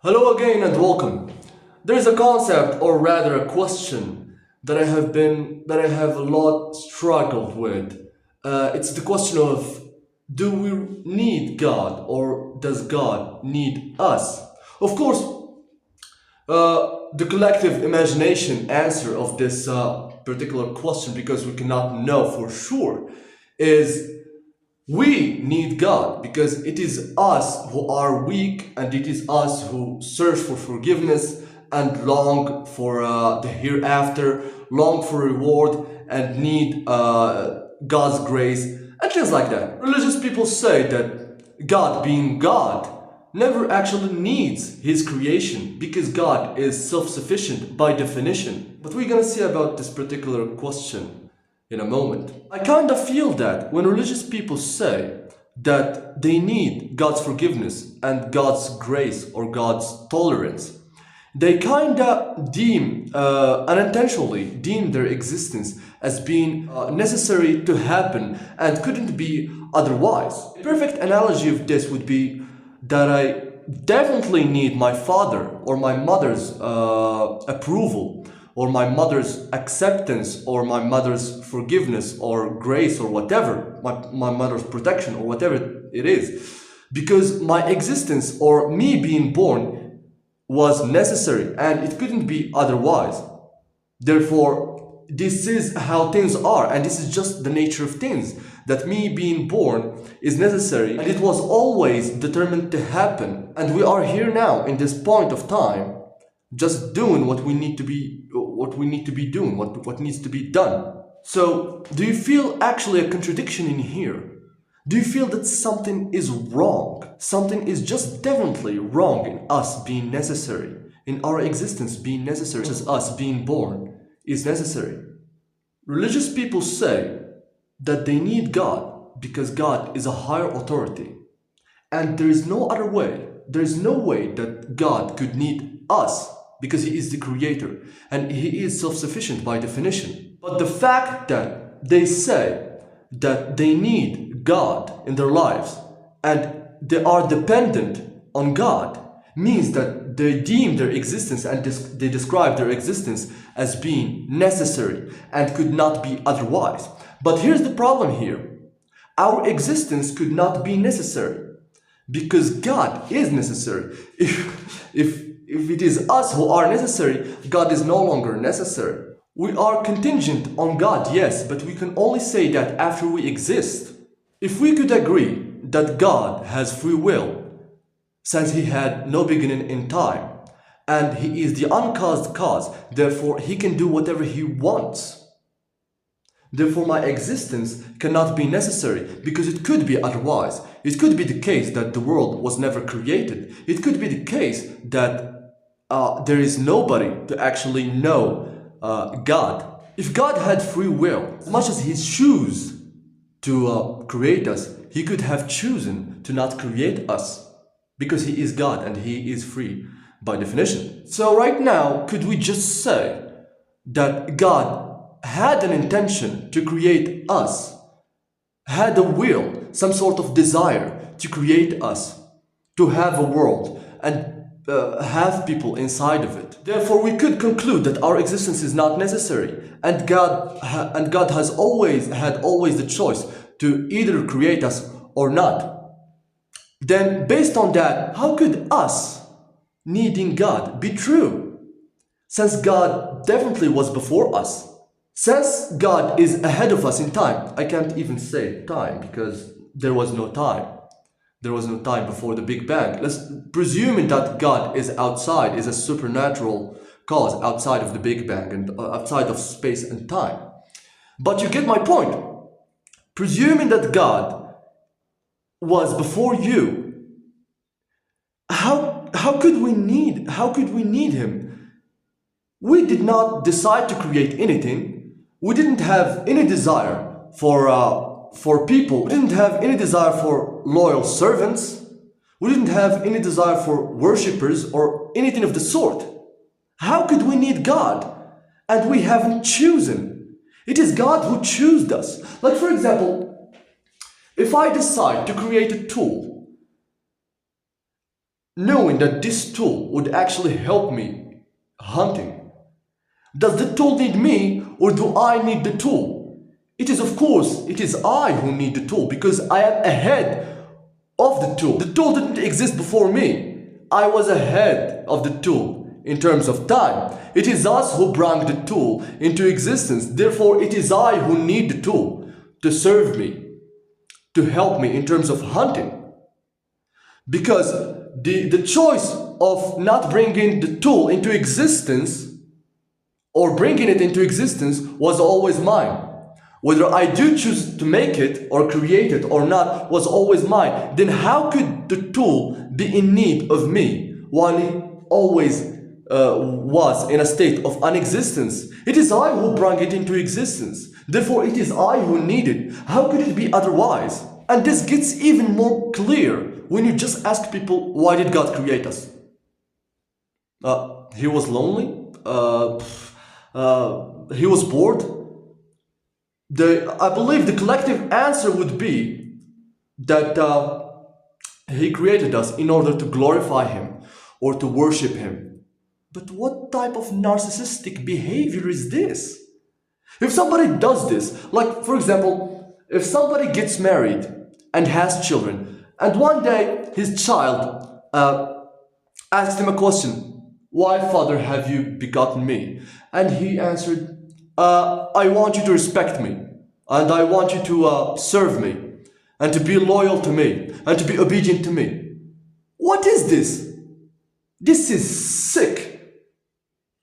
Hello again and welcome. There is a concept, or rather a question, that I have a lot struggled with. It's the question of, do we need God or does God need us? Of course, the collective imagination answer of this particular question, because we cannot know for sure, is we need God because it is us who are weak, and it is us who search for forgiveness and long for the hereafter, long for reward, and need God's grace and things like that. Religious people say that God, being God, never actually needs his creation because God is self-sufficient by definition. But we're gonna see about this particular question in a moment. I kind of feel that when religious people say that they need God's forgiveness and God's grace or God's tolerance, they kind of unintentionally deem their existence as being necessary to happen and couldn't be otherwise. A perfect analogy of this would be that I definitely need my father or my mother's approval, or my mother's acceptance, or my mother's forgiveness or grace, or whatever, my mother's protection, or whatever it is, because my existence or me being born was necessary and it couldn't be otherwise. Therefore, this is how things are, and this is just the nature of things, that me being born is necessary and it was always determined to happen, and we are here now in this point of time just doing what we need to be doing, what needs to be done. So do you feel actually a contradiction in here? Do you feel that something is wrong? Something is just definitely wrong in us being necessary, in our existence being necessary, as us being born is necessary. Religious people say that they need God because God is a higher authority, and there is no other way. There is no way that God could need us, because he is the creator and he is self-sufficient by definition. But the fact that they say that they need God in their lives and they are dependent on God means that they deem their existence and they describe their existence as being necessary and could not be otherwise. But here's the problem here. Our existence could not be necessary because God is necessary. If it is us who are necessary, God is no longer necessary. We are contingent on God, yes, but we can only say that after we exist. If we could agree that God has free will, since he had no beginning in time, and he is the uncaused cause, therefore he can do whatever he wants. Therefore, my existence cannot be necessary because it could be otherwise. It could be the case that the world was never created. It could be the case that there is nobody to actually know God. If God had free will, as much as he chose to create us, he could have chosen to not create us because he is God and he is free by definition. So right now, could we just say that God had an intention to create us, had a will, some sort of desire to create us, to have a world and have people inside of it. Therefore, we could conclude that our existence is not necessary, and God has always had the choice to either create us or not. Then, based on that, how could us needing God be true? Since God definitely was before us. Since God is ahead of us in time, I can't even say time because there was no time. There was no time before the Big Bang. Let's presuming that God is outside, is a supernatural cause outside of the Big Bang and outside of space and time. But you get my point. Presuming that God was before you, how could we need him? We did not decide to create anything. We didn't have any desire for people. We didn't have any desire for loyal servants. We didn't have any desire for worshippers or anything of the sort. How could we need God? And we haven't chosen. It is God who chose us. Like, for example, if I decide to create a tool, knowing that this tool would actually help me hunting. Does the tool need me, or do I need the tool? It is, of course, it is I who need the tool, because I am ahead of the tool. The tool didn't exist before me. I was ahead of the tool in terms of time. It is us who brought the tool into existence. Therefore, it is I who need the tool to serve me, to help me in terms of hunting. Because the choice of not bringing the tool into existence or bringing it into existence was always mine. Whether I do choose to make it or create it or not was always mine. Then how could the tool be in need of me while it always was in a state of unexistence? It is I who brought it into existence. Therefore, it is I who need it. How could it be otherwise? And this gets even more clear when you just ask people, why did God create us? He was lonely? He was bored? I believe the collective answer would be that He created us in order to glorify Him or to worship Him. But what type of narcissistic behavior is this? If somebody does this, like for example, if somebody gets married and has children, and one day his child asked him a question, why, Father, have you begotten me? And he answered, I want you to respect me, and I want you to serve me, and to be loyal to me, and to be obedient to me. What is this? This is sick,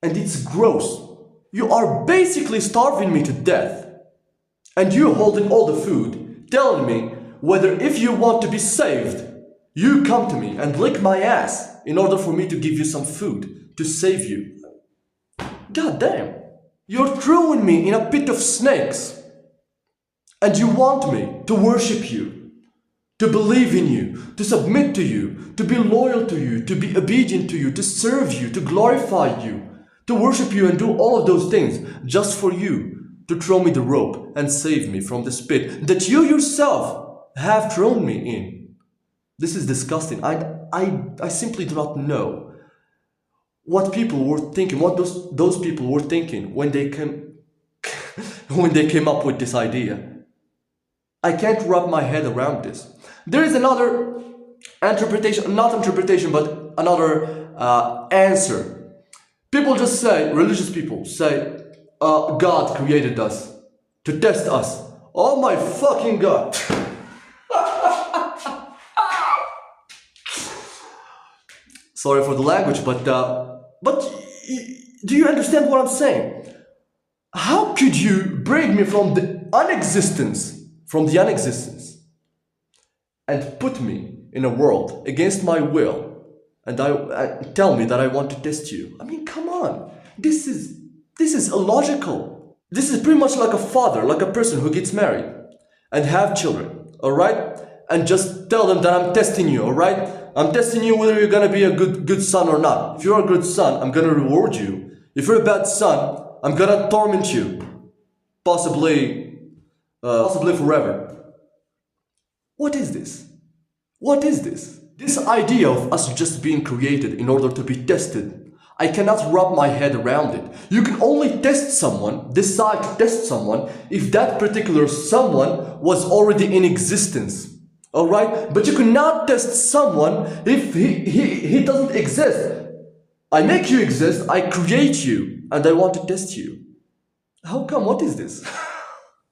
and it's gross. You are basically starving me to death, and you holding all the food, telling me whether if you want to be saved, you come to me and lick my ass in order for me to give you some food to save you. God damn. You're throwing me in a pit of snakes, and you want me to worship you, to believe in you, to submit to you, to be loyal to you, to be obedient to you, to serve you, to glorify you, to worship you and do all of those things just for you to throw me the rope and save me from this pit that you yourself have thrown me in. This is disgusting. I simply do not know what people were thinking, what those people were thinking when they came up with this idea. I can't wrap my head around this. There is another interpretation, not interpretation, but another answer. People just say, religious people say, God created us to test us. Oh my fucking God. Sorry for the language, but do you understand what I'm saying? How could you bring me from the unexistence, and put me in a world against my will, and tell me that I want to test you? I mean, come on. This is illogical. This is pretty much like a father, like a person who gets married and have children, all right? And just tell them that I'm testing you, all right? I'm testing you whether you're gonna be a good son or not. If you're a good son, I'm gonna reward you. If you're a bad son, I'm gonna torment you. Possibly forever. What is this? What is this? This idea of us just being created in order to be tested, I cannot wrap my head around it. You can only test someone, decide to test someone, if that particular someone was already in existence. Alright? But you cannot test someone if he doesn't exist. I make you exist, I create you, and I want to test you. How come? What is this?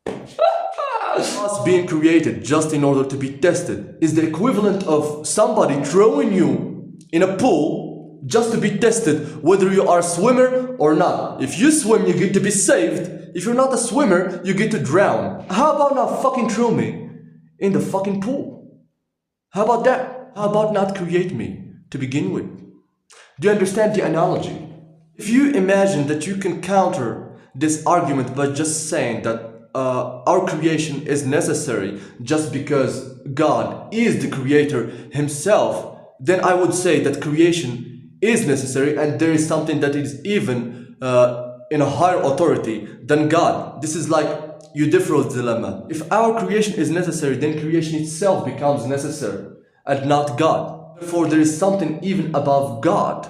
Us being created just in order to be tested is the equivalent of somebody throwing you in a pool just to be tested whether you are a swimmer or not. If you swim, you get to be saved. If you're not a swimmer, you get to drown. How about not fucking throw me in the fucking pool? How about that? How about not create me to begin with? Do you understand the analogy? If you imagine that you can counter this argument by just saying that our creation is necessary just because God is the creator himself, then I would say that creation is necessary and there is something that is even in a higher authority than God. This is like Eudiphoros' dilemma. If our creation is necessary, then creation itself becomes necessary and not God. Therefore, there is something even above God.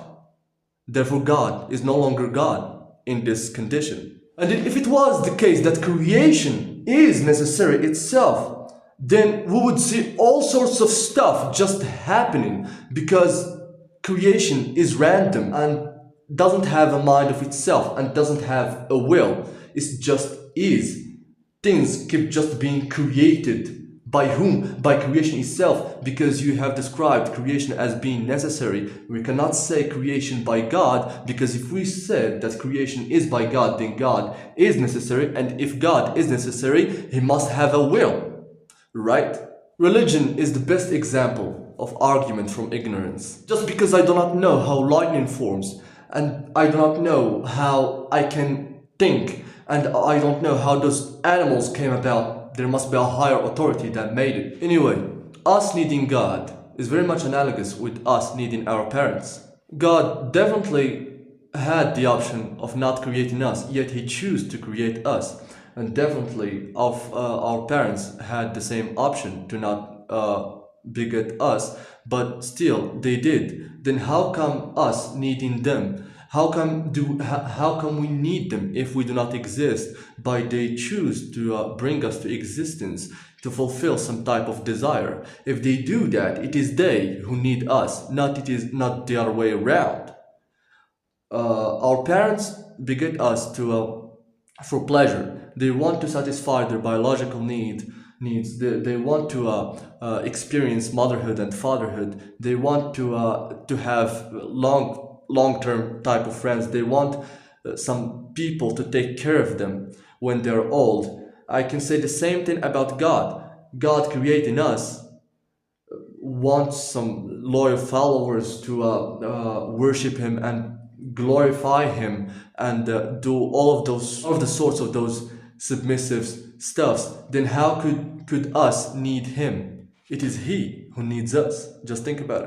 Therefore, God is no longer God in this condition. And if it was the case that creation is necessary itself, then we would see all sorts of stuff just happening, because creation is random and doesn't have a mind of itself and doesn't have a will. It just is. Things keep just being created. By whom? By creation itself, because you have described creation as being necessary. We cannot say creation by God, because if we said that creation is by God, then God is necessary, and if God is necessary, he must have a will, right? Religion is the best example of argument from ignorance. Just because I do not know how lightning forms, and I do not know how I can think, and I don't know how those animals came about, there must be a higher authority that made it. Anyway, us needing God is very much analogous with us needing our parents. God definitely had the option of not creating us, yet he chose to create us. And definitely our parents had the same option to not beget us, but still they did. Then how come us needing them? How come we need them if we do not exist? By they choose to bring us to existence to fulfill some type of desire. If they do that, it is they who need us, it is not the other way around. Our parents beget us for pleasure. They want to satisfy their biological needs. They want to experience motherhood and fatherhood. They want to have long-term type of friends. They want some people to take care of them when they're old. I can say the same thing about God. God creating us wants some loyal followers to worship him and glorify him, and do all of the sorts of those submissive stuffs. Then how could us need him? It is he who needs us. Just think about it.